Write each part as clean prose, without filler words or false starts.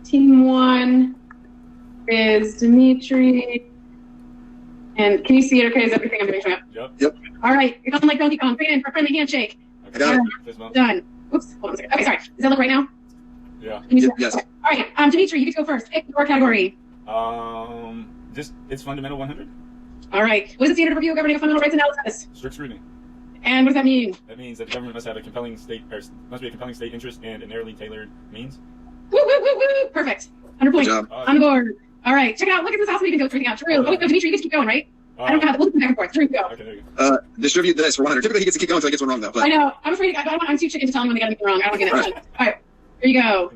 Team 1 is Dimitri. And can you see it okay? Is everything I'm doing up? Yep. All right. You're going like Donkey Kong. Bring it in for a friendly handshake. I got it. Done. Oops. Hold on a second. Okay, sorry. Does that look right now? Yeah. Yes. All right. Dimitri, you get to go first. Pick your category. Just it's fundamental 100. All right. What is the standard of review governing a fundamental rights analysis? Strict scrutiny. And what does that mean? That means that the government must have a compelling state, or must be a compelling state interest and a narrowly tailored means. Woo, woo, woo, woo. Perfect. 100 points. On the board. All right. Check it out. Look at this house. We can go everything out. Drew. Oh, Dimitri, you get to keep going, right? I don't know how to look back and forth. Drew, go. Okay, there you go. Distribute this for 100. Typically, he gets to keep going until he gets one wrong, though. But... I know. I'm afraid. I'm too chicken to tell him when they got to get it wrong. I don't get that. All right. Here you go.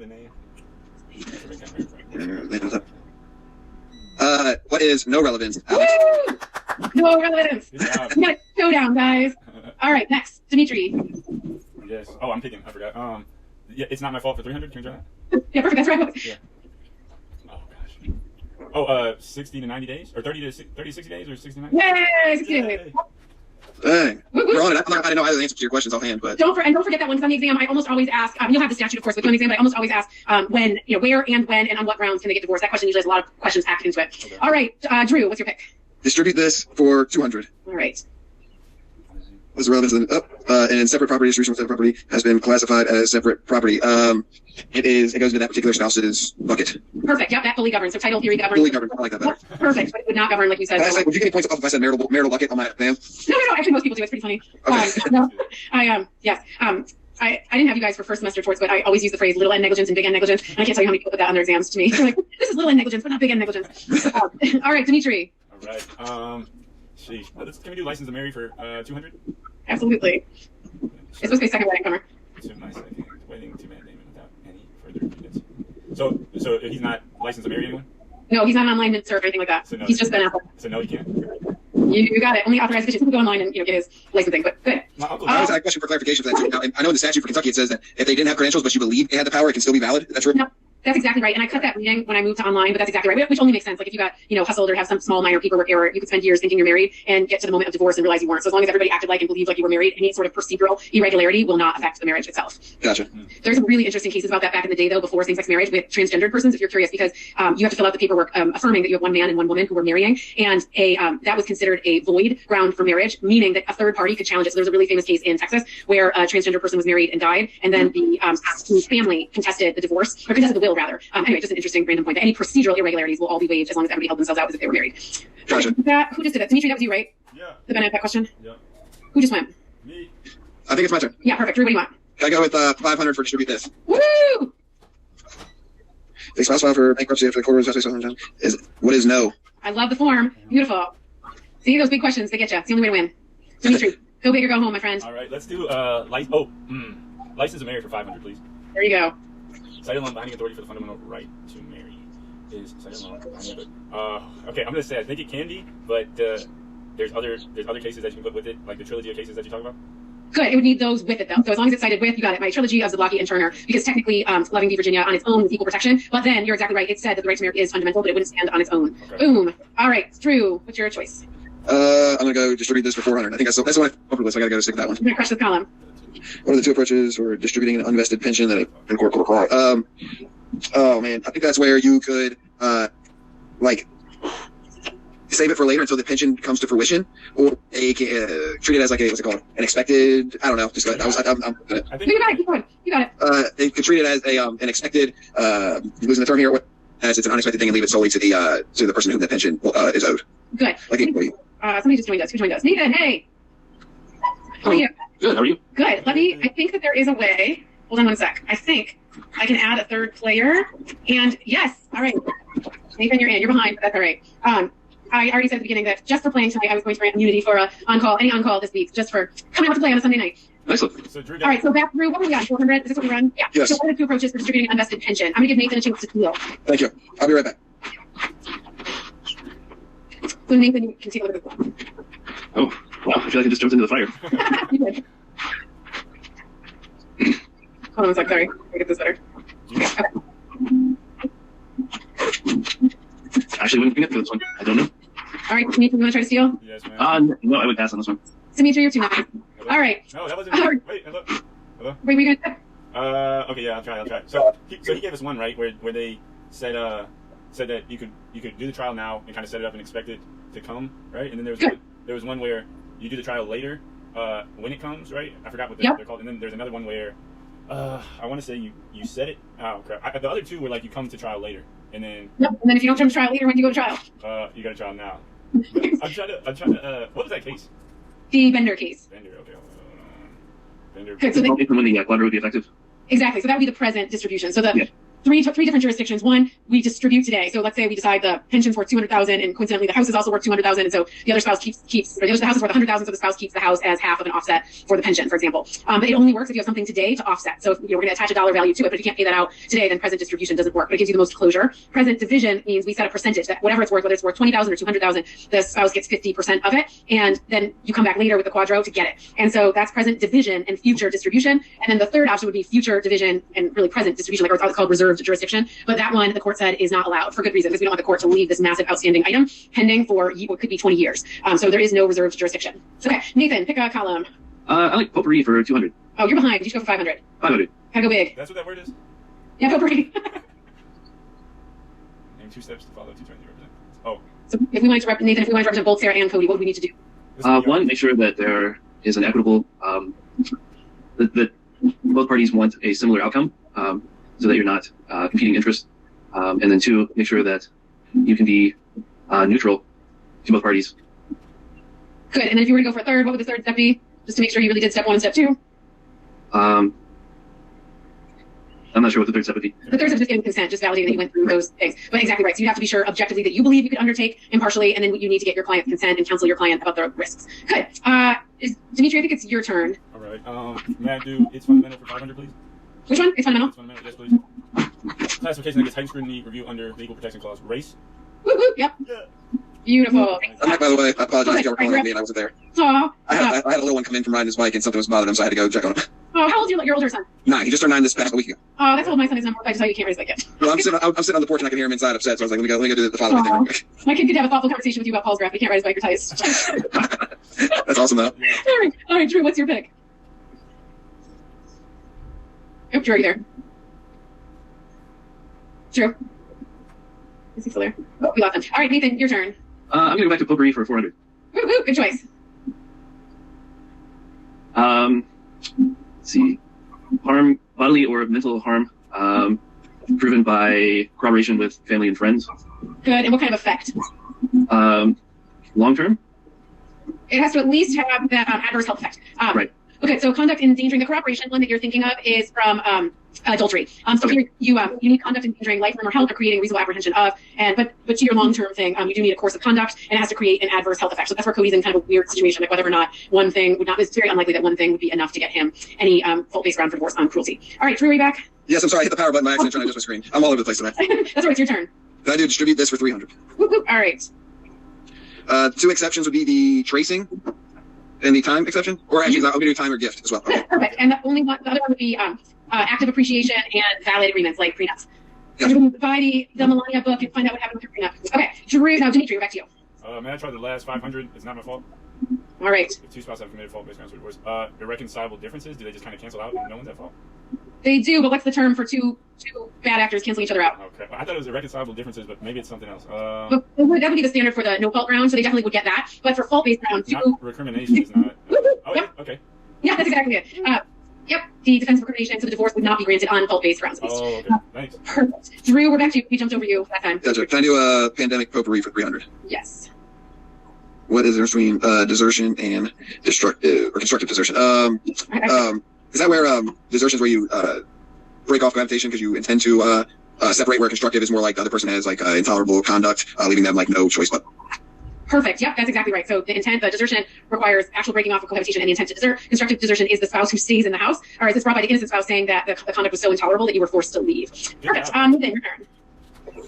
What is no relevance? Woo! No relevance. We got a showdown, guys. All right, next, Dimitri. Yes. Oh, I'm picking. I forgot. Yeah, it's not my fault for 300. Can we try that? Yeah, perfect. That's right. Yeah. Oh gosh. Oh, 60 to 90 days, or 30 to 60 days, or 60 to 90. Yay! 60 days. Dang. You're on it. I didn't know either the answer to your questions offhand, but don't forget that one. Because on the exam, I almost always ask. You'll have the statute, of course, with on the exam, but I almost always ask when, where and when and on what grounds can they get divorced. That question usually has a lot of questions packed into it. Okay. All right, Drew, what's your pick? Distribute this for 200. All right. What's the relevance? And separate property distribution of separate property has been classified as separate property. It goes into that particular spouse's bucket. Perfect. Yep, that fully governs. So title theory governs. Fully governs. I like that better. Perfect, but it would not govern like you said. Would you give me points off if I said marital bucket on my exam? No. Actually, most people do. It's pretty funny. Okay. No, yes. I didn't have you guys for first semester torts, but I always use the phrase little n negligence and big n negligence, and I can't tell you how many people put that on their exams to me. They're like, this is little n negligence, but not big n negligence. All right, Dimitri. All right. Sheesh. Can we do license to marry for 200? Absolutely. It's supposed to be a second wedding comer. To my second wedding to Matt Damon without any further evidence. So he's not licensed to marry anyone? No, he's not an online serve or anything like that. So no, he's just been out. So no, he can't. You got it. Only authorized bitches can go online and get his licensing. But good. I had a question for clarification for that too. Now, I know in the statute for Kentucky it says that if they didn't have credentials but you believe they had the power, it can still be valid. Is that true? No. That's exactly right. And I cut that reading when I moved to online, but that's exactly right. Which only makes sense. Like if you got, hustled or have some small minor paperwork error, you could spend years thinking you're married and get to the moment of divorce and realize you weren't. So as long as everybody acted like and believed like you were married, any sort of procedural irregularity will not affect the marriage itself. Gotcha. There's some really interesting cases about that back in the day, though, before same-sex marriage with transgendered persons, if you're curious, because you have to fill out the paperwork affirming that you have one man and one woman who were marrying. And that was considered a void ground for marriage, meaning that a third party could challenge it. So there's a really famous case in Texas where a transgender person was married and died, and then the family contested the divorce, or contested the will, rather. Anyway, just an interesting random point that any procedural irregularities will all be waived as long as everybody held themselves out as if they were married. Gotcha. Who just did it? Dimitri, that was you, right? Yeah. The Ben that question? Yeah. Who just went? Me. I think it's my turn. Yeah, perfect. Drew, what do you want? Can I go with 500 for distribute this? Woo! The spouse file for bankruptcy after the court is what is no? I love the form. Beautiful. See, those big questions, they get you. It's the only way to win. Dimitri, go big or go home, my friend. All right, let's do license to marry for 500, please. There you go. Cited alone binding authority for the fundamental right to marry is cited alone binding okay, I'm gonna say I think it can be, but there's other cases that you can put with it, like the trilogy of cases that you talk about. Good. It would need those with it, though. So as long as it's cited with, you got it. My trilogy of Zablocki and Turner, because technically, Loving v. Virginia on its own is equal protection. But then you're exactly right. It said that the right to marry is fundamental, but it wouldn't stand on its own. Okay. Boom. All right, Drew. What's your choice? I'm gonna go distribute this for 400. I think that's the one I opened with, so I gotta go stick with that one. I'm gonna crush this column. What are the two approaches for distributing an unvested pension that a court could apply? Oh man, I think that's where you could save it for later until the pension comes to fruition, or treat it as like what's it called, an expected. I don't know. Just I'm I think you got it. Keep going. You got it. They could treat it as an expected. Losing the term here. As it's an unexpected thing and leave it solely to the person whom the pension is owed. Good. Like employee. Somebody just joined us. Who joined us? Nathan. Hey. How are you? Good. How are you? Good. I think that there is a way. Hold on one sec. I think I can add a third player. And yes. All right. Nathan, you're in. You're behind. But that's all right. I already said at the beginning that just for playing tonight, I was going to grant immunity for any on-call this week, just for coming out to play on a Sunday night. Nice. All right, so back through, what are we on, 400? Is this what we run? Yeah. Yes. So what are the two approaches for distributing an unvested pension? I'm going to give Nathan a chance to steal. Thank you. I'll be right back. So Nathan, you can take a look at this one. Oh, wow. I feel like I just jumped into the fire. You did. Hold on a sec, sorry. Let me get this better. Okay. Actually, wouldn't get for this one. I don't know. All right, Nathan, you want to try to steal? Yes, ma'am. No, I would pass on this one. Dimitri, you're too nice. All right. No, that wasn't. Wait, hello. Hello. Wait, we gonna? Okay, yeah, I'll try. So he gave us one, right, where they said that you could do the trial now and kind of set it up and expect it to come, right? And then Good. there was one where you do the trial later when it comes, right? I forgot what Yep. they're called. And then there's another one where I want to say you set it. Oh crap! The other two were like you come to trial later, and then Yep. And then if you don't come to trial later, when do you go to trial? you got a trial now. I'm trying to. What was that case? The Bender case. Bender. Okay. Bender. Good. So If and when the quadro would be effective. exactly. So that would be the present distribution. So the Yeah. three different jurisdictions. One, we distribute today. So let's say we decide the pension's worth $200,000, and coincidentally the house is also worth $200,000, and so the other spouse keeps or the house is worth $100,000, so the spouse keeps the house as half of an offset for the pension, for example. But it only works if you have something today to offset. So if we're going to attach a dollar value to it, but if you can't pay that out today, then present distribution doesn't work. But it gives you the most closure. Present division means we set a percentage that whatever it's worth, whether it's worth $20,000 or $200,000, the spouse gets 50% of it, and then you come back later with the quadro to get it. And so that's present division and future distribution. And then the third option would be future division and really present distribution, like it's called reserved jurisdiction. But that one, the court said, is not allowed for good reason, because we don't want the court to leave this massive outstanding item pending for what could be 20 years. So there is no reserved jurisdiction. So, okay, Nathan, pick a column. I like potpourri for 200. Oh, you're behind. You should go for 500. 500. Gotta go big. That's what that word is. Yeah, potpourri. Name 2 steps to follow 2 terms you represent. Oh. So if we wanted to represent both Sarah and Cody, what would we need to do? This is One, make sure that there is an equitable, that both parties want a similar outcome, so that you're not competing interests. And then 2, make sure that you can be neutral to both parties. Good. And then if you were to go for a third, what would the third step be? Just to make sure you really did step 1 and step 2. I'm not sure what the third step would be. The third step is just getting consent, just validating that you went through those things. But exactly right. So you have to be sure objectively that you believe you could undertake impartially, and then you need to get your client's consent and counsel your client about the risks. Good. Dimitri, I think it's your turn. All right. May I do It's Fundamental for 500, please? Which one? It's fundamental. It's Fundamental, yes, please. Classification that gets heightened scrutiny review under the Equal Protection Clause. Race. Woo woo. Yep. Yeah. Beautiful. I'm back, by the way. I apologize if y'all were calling on me and I wasn't there. Aw. I had a little one come in from riding his bike and something was bothering him, so I had to go check on him. Oh, how old is your older son? 9. He just turned 9 this past week ago. Oh, that's how old my son is. I'm mortified to tell you can't raise that kid. Well, I'm sitting on the porch and I can hear him inside upset, so I was like, let me go do the father thing real quick. My kid could have a thoughtful conversation with you about Paul's graph, but he can't ride his bike or ties. That's awesome, though. All right, Drew, what's your pick? Oh, Drew, are you there? Drew? Is he still there? Oh, we lost him. All right, Nathan, your turn. I'm going to go back to potpourri for 400. Woo, woo, good choice. Let's see. Harm, bodily or mental harm, proven by corroboration with family and friends. Good, and what kind of effect? Long term? It has to at least have that adverse health effect. Right. Okay, so conduct endangering the corroboration one that you're thinking of is from adultery. So Okay. here you need conduct endangering life, limb, or health, or creating reasonable apprehension of. But to your long-term thing, you do need a course of conduct, and it has to create an adverse health effect. So that's where Cody's in kind of a weird situation, like whether or not one thing would not. It's very unlikely that one thing would be enough to get him any fault-based ground for divorce on cruelty. All right, Drew, are you back? Yes, I'm sorry. I hit the power button by accident trying to adjust my screen. I'm all over the place tonight. That's right, it's your turn. Can I do distribute this for 300? Whoop, whoop. All right. 2 exceptions would be the tracing and the time exception. Or actually, I'm going to do time or gift as well. Okay. Perfect. And the other one would be active appreciation and valid agreements like prenups. Yes. So you can buy the Melania book and find out what happened with your prenup. Okay, Drew, now Dimitri, back to you. May I try the last 500? It's not my fault. All right. If 2 spouses have committed fault-based grounds for divorce. Irreconcilable differences, do they just kind of cancel out and no one's at fault? They do, but what's the term for two bad actors canceling each other out? Okay. I thought it was irreconcilable differences, but maybe it's something else. But that would be the standard for the no fault round, so they definitely would get that. But for fault based round, Not recrimination is not. Oh, Yep. yeah? Okay. Yeah, that's exactly it. Yep, the defense of recrimination, so the divorce would not be granted on fault based grounds. Oh, okay. Thanks. Perfect. Drew, we're back to you. We jumped over you that time. Gotcha. Can I do a pandemic potpourri for 300? Yes. What is the difference between desertion and destructive or constructive desertion? Is that where desertion is where you break off cohabitation because you intend to separate, where constructive is more like the other person has like intolerable conduct, leaving them like no choice but? Perfect. Yep, that's exactly right. So the intent, the desertion requires actual breaking off of cohabitation and the intent to desert. Constructive desertion is the spouse who stays in the house, or is this brought by the innocent spouse saying that the conduct was so intolerable that you were forced to leave. Perfect. Then your turn.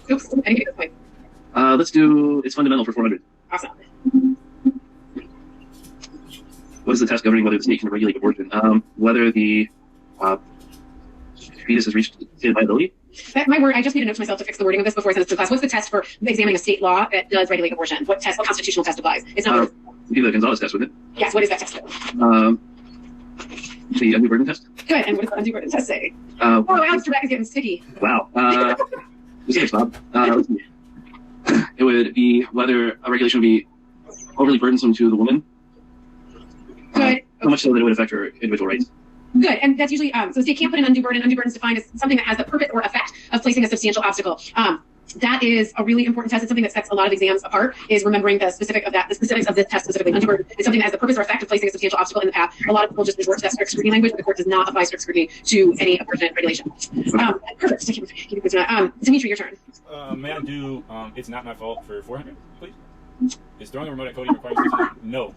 Oops, I didn't get this point. Let's do It's Fundamental for 400. Awesome. What is the test governing whether the state can regulate abortion? Whether the fetus has reached stated viability? My word, I just made a note to myself to fix the wording of this before I send this to class. What's the test for examining a state law that does regulate abortion? What constitutional test applies? It's not. It'd be the Gonzalez test, wouldn't it? Yes, what is that test? The undue burden test? Good, and what does the undue burden test say? Uh, Oh, Alex Trebek is getting sticky. Wow. This is Bob. Let's see. It would be whether a regulation would be overly burdensome to the woman, Good. so much so that it would affect her individual rights. Good, and that's usually so the state can't put an undue burden. Undue burden is defined as something that has the purpose or effect of placing a substantial obstacle. That is a really important test. It's something that sets a lot of exams apart. Is remembering the specifics of this test specifically. Undue burden is something that has the purpose or effect of placing a substantial obstacle in the path. A lot of people just resort to that strict scrutiny language, but the court does not apply strict scrutiny to any pertinent regulation. Perfect. Dimitri, your turn. May I do It's Not My Fault for 400, please? Is throwing a remote at Cody requiring no.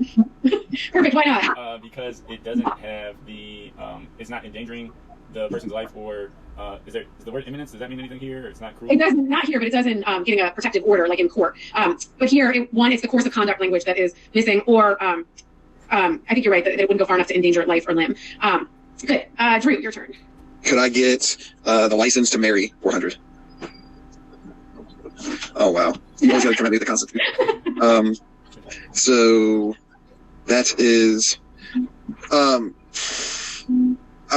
Perfect. Why not? Because it doesn't have the it's not endangering the person's life, or is the word imminence? Does that mean anything here? It's not cruel. It does not here, but it does in getting a protective order, like in court. But here, it's the course of conduct language that is missing, or I think you're right that it wouldn't go far enough to endanger life or limb. Good. Drew, your turn. Could I get the license to marry 400? Oh wow! You always got to come at me with the Constitution. So that is I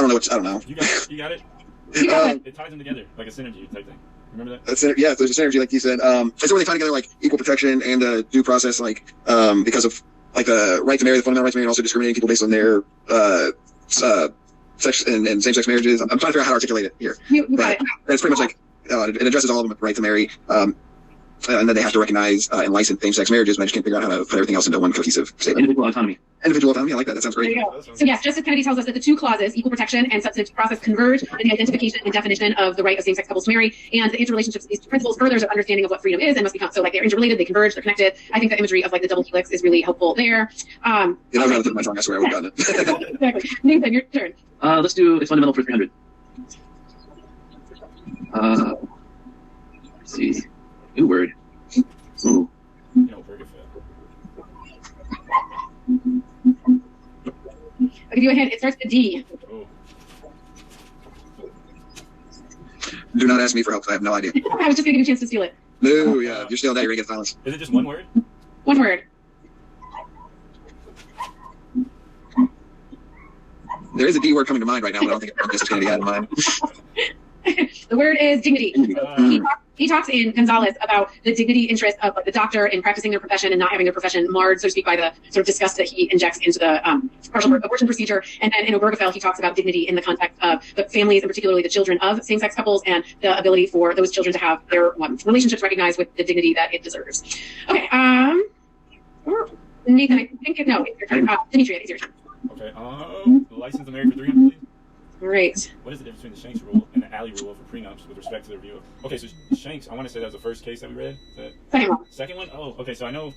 don't know. I don't know. You got it. You got it. It ties them together like a synergy type thing. Remember that? That's yeah. There's a synergy, like you said. It's where they tie together like equal protection and due process, like because of like the right to marry, the fundamental right to marry, and also discriminating people based on their sex and same-sex marriages. I'm trying to figure out how to articulate it here. You got it. It's pretty much like it addresses all of them with the right to marry. And then they have to recognize and license same-sex marriages, but I just can't figure out how to put everything else into one cohesive statement. Individual autonomy. Individual autonomy, I like that. That sounds There great. you go. So yes, Justice Kennedy tells us that the two clauses, equal protection and substantive process, converge in the identification and definition of the right of same-sex couples to marry, and the interrelationships of these principles furthers our understanding of what freedom is and must become. So like they're interrelated, they converge, they're connected. I think the imagery of like the double helix is really helpful there. I was going to tip my tongue. I swear I would have gotten it. Exactly. Nathan, your turn. Let's do it's fundamental for 300. Let's see. New word. Ooh. Very good. I'll give you a hint. It starts with D. Oh. Do not ask me for help, 'cause I have no idea. I was just going to give you a chance to steal it. No, yeah. You're still that. You're going to get silence. Is it just one word? One word. There is a D word coming to mind right now, but I don't think Justice Kennedy had in mind. The word is dignity. He talks in Gonzalez about the dignity interest of the doctor in practicing their profession and not having their profession marred, so to speak, by the sort of disgust that he injects into the partial abortion procedure. And then in Obergefell, he talks about dignity in the context of the families, and particularly the children of same-sex couples, and the ability for those children to have their relationships recognized with the dignity that it deserves. Okay. Nathan, I think it's your turn. Dimitri, it's your turn. Okay. License to marry for 300, please. Great. What is the difference between the Shanks rule and the Alley rule for prenups with respect to the review of? Okay, so Shanks, I want to say that was the first case that we read. Second one. Second one? Oh, okay. So I know.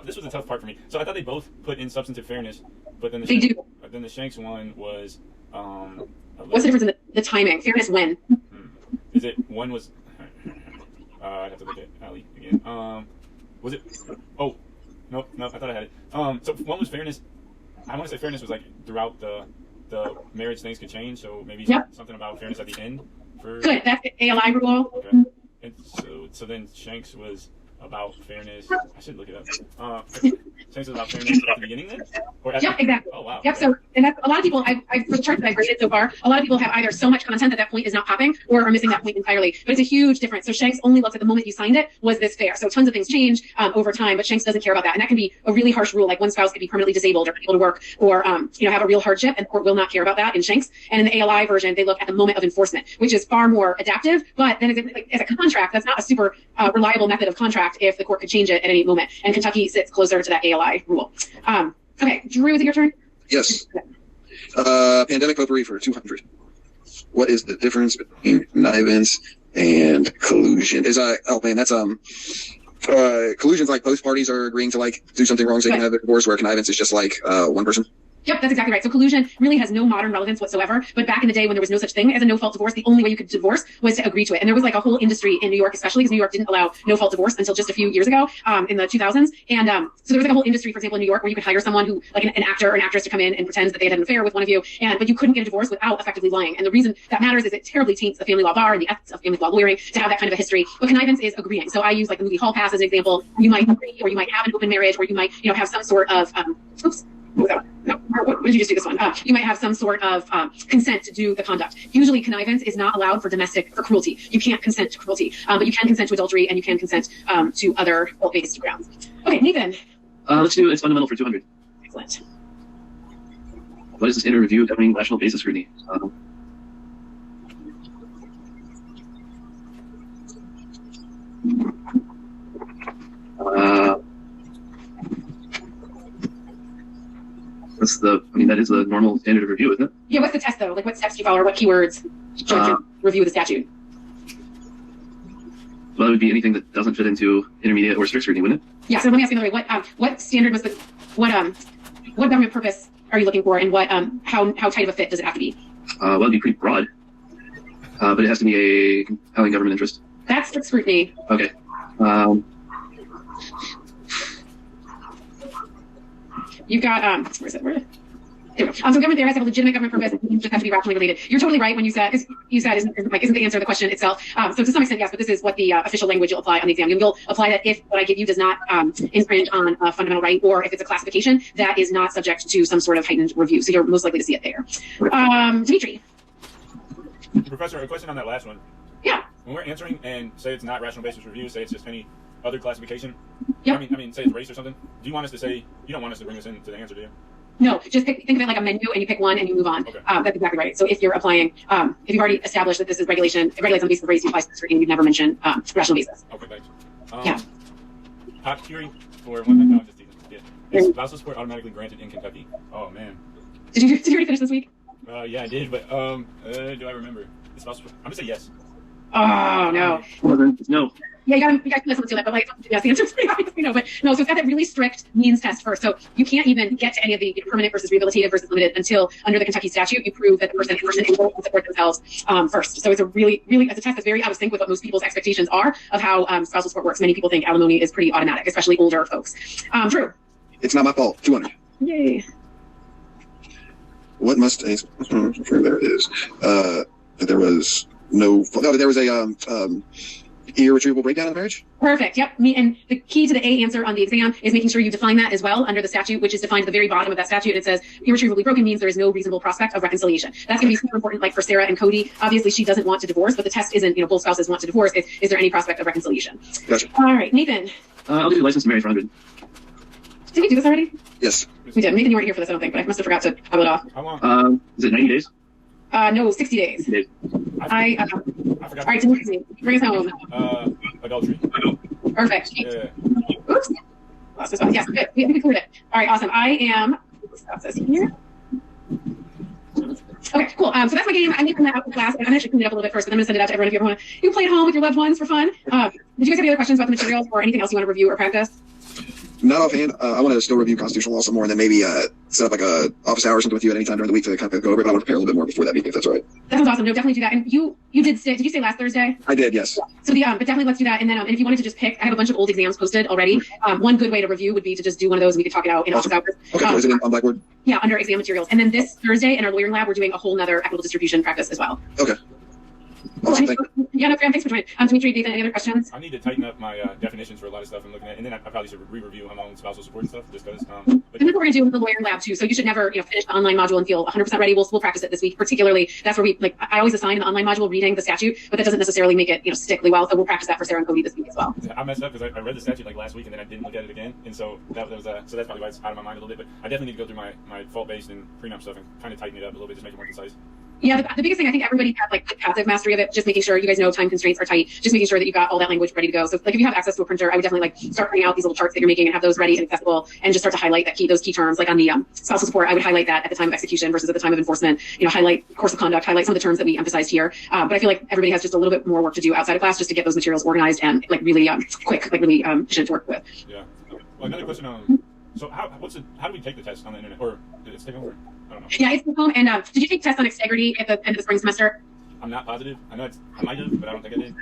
This was a tough part for me. So I thought they both put in substantive fairness, but then the Shanks one was. What's the difference in the timing? Fairness when? Is it one was? I'd have to look at Alley again. Was it? Oh, no. I thought I had it. So one was fairness. I want to say fairness was like throughout the marriage things could change, so maybe something about fairness at the end. Good, that's the ALI rule. Okay. And so then Shanks was about fairness. I should look it up. Shanks was about fairness at the beginning then? Exactly. Oh, wow. Yep, so, and that's, a lot of people, for the charts that I've graded so far, a lot of people have either so much content that point is not popping, or are missing that point entirely. But it's a huge difference. So Shanks only looks at the moment you signed it, was this fair? So tons of things change over time, but Shanks doesn't care about that. And that can be a really harsh rule, like one spouse could be permanently disabled or unable to work, or have a real hardship, and the court will not care about that in Shanks. And in the ALI version, they look at the moment of enforcement, which is far more adaptive, but then as a contract, that's not a super reliable method of contract if the court could change it at any moment. And Kentucky sits closer to that ALI rule. Okay, Drew, is it your turn? Yes. Pandemic potpourri for 200. What is the difference between connivance and collusion? Oh man, that's collusion's like both parties are agreeing to like do something wrong so they can have a divorce, where connivance is just like one person. Yep, that's exactly right. So collusion really has no modern relevance whatsoever. But back in the day when there was no such thing as a no-fault divorce, the only way you could divorce was to agree to it. And there was like a whole industry in New York, especially because New York didn't allow no-fault divorce until just a few years ago, in the 2000s. And so there was like a whole industry, for example, in New York, where you could hire someone who, like an actor or an actress, to come in and pretend that they had an affair with one of you, but you couldn't get a divorce without effectively lying. And the reason that matters is it terribly taints the family law bar and the ethics of family law lawyering to have that kind of a history. But connivance is agreeing. So I use like the movie Hall Pass as an example. You might agree, or you might have an open marriage, or you might, have some sort of No, what did you just do this one? You might have some sort of consent to do the conduct. Usually connivance is not allowed for cruelty. You can't consent to cruelty, but you can consent to adultery and you can consent to other fault-based grounds. Okay, Nathan. Let's do it's fundamental for 200. Excellent. What is the standard review governing rational basis scrutiny? That is the normal standard of review, isn't it? Yeah, what's the test though? Like what steps do you follow or what keywords should review the statute? Well, it would be anything that doesn't fit into intermediate or strict scrutiny, wouldn't it? Yeah, so let me ask you another way. What standard was what government purpose are you looking for and what how tight of a fit does it have to be? Well, it'd be pretty broad. But it has to be a compelling government interest. That's strict scrutiny. Okay. You've got where is it? Where? So government there has to have a legitimate government purpose. You just have to be rationally related. You're totally right when you said isn't the answer to the question itself. So to some extent, yes, but this is what the official language you'll apply on the exam. You'll apply that if what I give you does not infringe on a fundamental right, or if it's a classification that is not subject to some sort of heightened review. So you're most likely to see it there. Dimitri. Professor, a question on that last one. Yeah. When we're answering and say it's not rational basis review, say it's just any other classification. Yep. I mean, say it's race or something. Do you want us to say you don't want us to bring this into the answer, do you? No, just think of it like a menu, and you pick one and you move on. Okay. That's exactly right. So if you're applying, if you've already established that this is regulation, it regulates on the basis of race, you apply strict scrutiny, you've never mentioned rational basis. Okay, thanks. Yeah. Top theory for one. No, just yeah. Is spousal support automatically granted in Kentucky? Oh man. Did you already finish this week? Yeah, I did, but do I remember? Is spousal support? I'm gonna say yes. Oh no. Well, then, no. Yeah, you guys can listen to that, but like, yes, the answer is pretty obvious, but no. So it's got that really strict means test first. So you can't even get to any of the permanent versus rehabilitative versus limited until under the Kentucky statute you prove that the person is able to support themselves first. So it's a really, it's a test that's very out of sync with what most people's expectations are of how spousal support works. Many people think alimony is pretty automatic, especially older folks. Drew. It's not my fault. 200. Yay. What must a there is there was no there was a irretrievable breakdown in the marriage? Perfect. Yep. And the key to the A answer on the exam is making sure you define that as well under the statute, which is defined at the very bottom of that statute. It says irretrievably broken means there is no reasonable prospect of reconciliation. That's going to be super important, like for Sarah and Cody. Obviously, she doesn't want to divorce, but the test isn't, both spouses want to divorce. Is there any prospect of reconciliation? Gotcha. All right, Nathan. I'll do license to marry for 100. Did we do this already? Yes. We did. Nathan, you weren't here for this, I don't think, but I must have forgot to toggle it off. How long? Is it 90 days? No, 60 days. 60 days. I All forgot. right, Dimitri, bring us home. Adultery. Perfect. Yeah. Oops. Lost this one. Yes, good. We cleared it. All right, awesome. I am. Stop this here. Okay, cool. So that's my game. I'm making that out for class. I'm actually clean it up a little bit first, but I'm going to send it out to everyone if you ever want to play at home with your loved ones for fun. Did you guys have any other questions about the materials or anything else you want to review or practice? Not offhand. I want to still review constitutional law some more, and then maybe set up like a office hour or something with you at any time during the week to kind of go over it. But I want to prepare a little bit more before that meeting, if that's all right. That sounds awesome. No, definitely do that. And you did you say last Thursday? I did, yes. So but definitely let's do that. And then and if you wanted to just pick, I have a bunch of old exams posted already. One good way to review would be to just do one of those and we could talk it out in office hours. Okay, is it on Blackboard? Yeah, under exam materials. And then this Thursday in our lawyering lab, we're doing a whole nother equitable distribution practice as well. Okay. Awesome, Yeah, no, Graham, thanks for joining. Dimitri, Nathan, any other questions? I need to tighten up my definitions for a lot of stuff I'm looking at, and then I probably should re-review my own spousal support and stuff, just because. And that's what we're going to do with the lawyer lab too. So you should never, finish the online module and feel 100% ready. We'll practice it this week. Particularly, that's where I always assign the online module reading the statute, but that doesn't necessarily make it, stick really well. So we'll practice that for Sarah and Cody this week as well. I messed up because I read the statute like last week and then I didn't look at it again, and so that was so that's probably why it's out of my mind a little bit. But I definitely need to go through my fault-based and prenup stuff and kind of tighten it up a little bit, just make it more concise. Yeah, the biggest thing, I think everybody has like passive mastery of it, just making sure you guys know time constraints are tight, just making sure that you've got all that language ready to go. So like if you have access to a printer, I would definitely start printing out these little charts that you're making and have those ready and accessible and just start to highlight those key terms. Like on the spousal support, I would highlight that at the time of execution versus at the time of enforcement, highlight course of conduct, highlight some of the terms that we emphasized here. But I feel like everybody has just a little bit more work to do outside of class just to get those materials organized and really quick, really efficient to work with. Yeah. Well, another question, so how do we take the test on the internet, or did it stay over? I don't know. Yeah, it's home. And did you take tests on Xtegrity at the end of the spring semester? I'm not positive. I know I might have, but I don't think I did.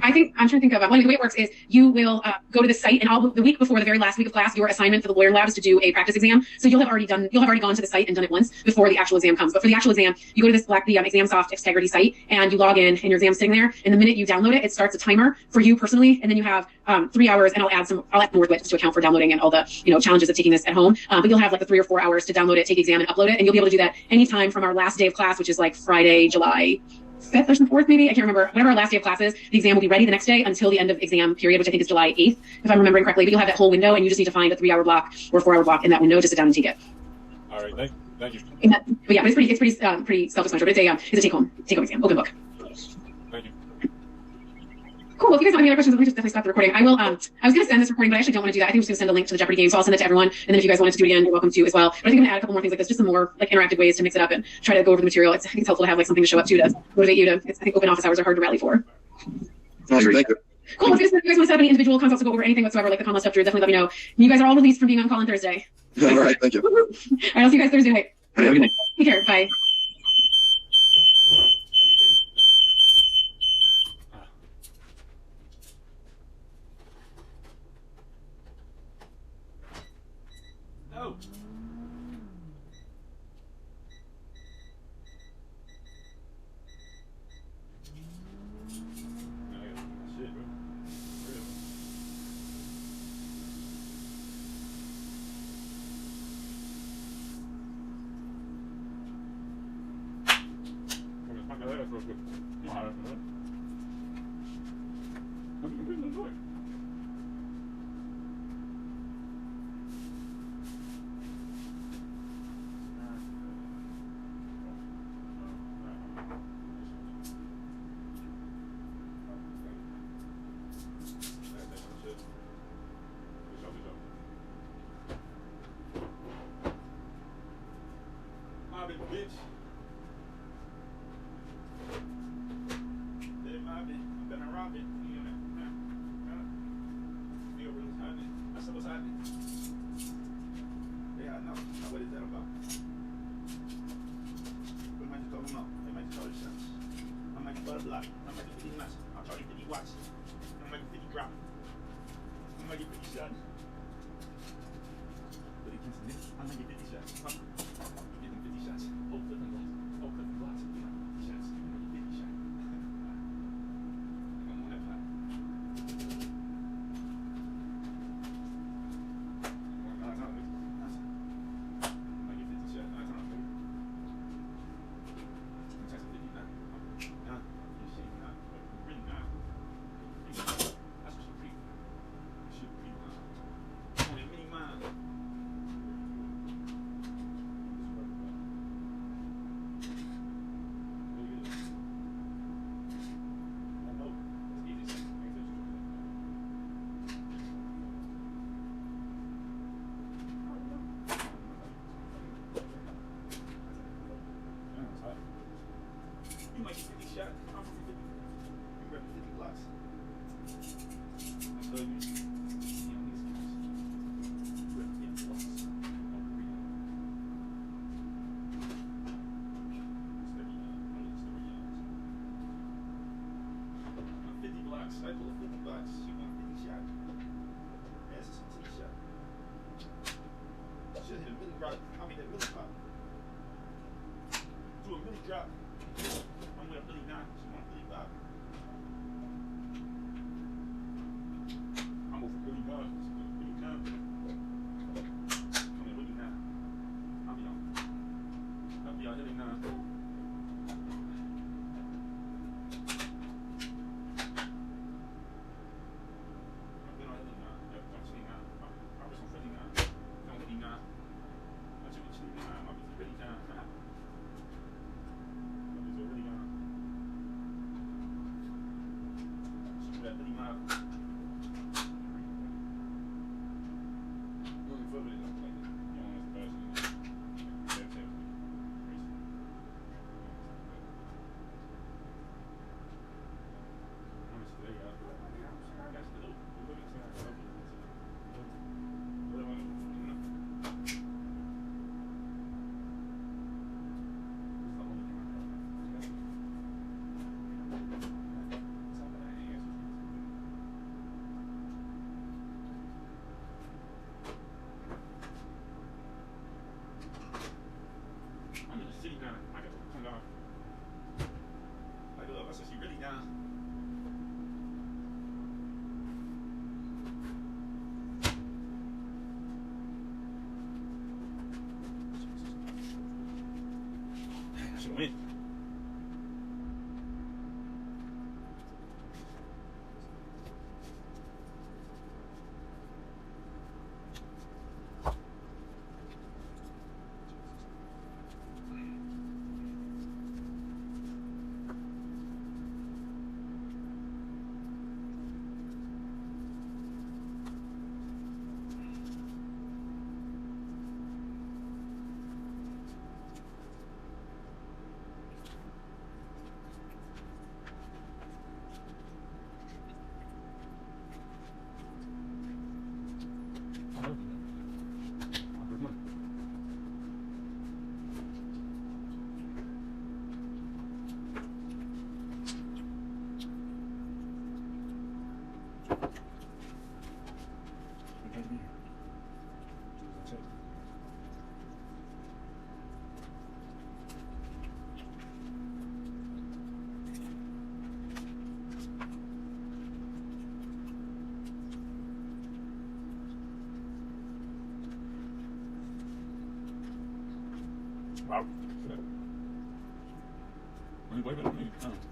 I think I'm trying to think of the way it works is you will go to the site, and all the week before the very last week of class, your assignment for the lawyer lab is to do a practice exam. So you'll have already gone to the site and done it once before the actual exam comes. But for the actual exam, you go to the ExamSoft Xtegrity site and you log in, and your exam's sitting there. And the minute you download it, it starts a timer for you personally, and then you have 3 hours. And I'll add more to it just to account for downloading and all the challenges of taking this at home. But you'll have like the 3 or 4 hours to download it, take the exam, and upload it, and you'll be able to do that anytime from our last day of class, which is like Friday, July 5th or 4th, maybe. I can't remember. Whenever our last day of class is, the exam will be ready the next day until the end of exam period, which I think is July 8th, if I'm remembering correctly. But you'll have that whole window, and you just need to find a 3-hour block or 4-hour block in that window to sit down and take it. All right, thank you. But yeah, but it's pretty self-explanatory. But it's a take-home exam, open book. Thank you. Cool. If you guys have any other questions, let me just definitely stop the recording. I was going to send this recording, but I actually don't want to do that. I think I'm just going to send a link to the Jeopardy game, so I'll send it to everyone. And then if you guys wanted to do it again, you're welcome to as well. But I think I'm going to add a couple more things like this, just some more like interactive ways to mix it up and try to go over the material. I think it's helpful to have like something to show up to motivate you to. I think open office hours are hard to rally for. Awesome, thank you. Cool. If you guys want to set up any individual consults to go over anything whatsoever, like the Commonwealth stuff, definitely let me know. You guys are all released from being on call on Thursday. All right, thank you. All right, I'll see you guys Thursday night. Have a good night. Take care. Bye. No. Shit, bro. Real quick. You hire for that. I'm going to enjoy it. Bitch. I've been around it. You know, feel what's happening. I said, what's happening? Yeah, I know. What is that about? We might just call them out. They might just charge cents. I'm like a butterfly. I'm like a 50 nuts. I'll charge you 50 watts. I'm like a 50 drop. I'm like a 50 shots. But it can't niggas. I'm like a 50 shots. I'm getting 50 shots. Oh, flipping blocks. Oh, flipping blocks. You know, 50 shots. I'm like a 50 shot. I'm on that flat. You might get 50 shots. I'm from 50. You rep 50 blocks. So you know, these guys. You rep 50 blocks. I'm 50 blocks. I pull 50 blocks. You want 50 shot. That's a 50 shot. Should hit a really drop. I mean, that really pop. Do a really drop. I'm with a really not. She want really pop. I'm over really not. Really not. I'm in really not. I'll be out really not. Wow. Only way better than me. Oh.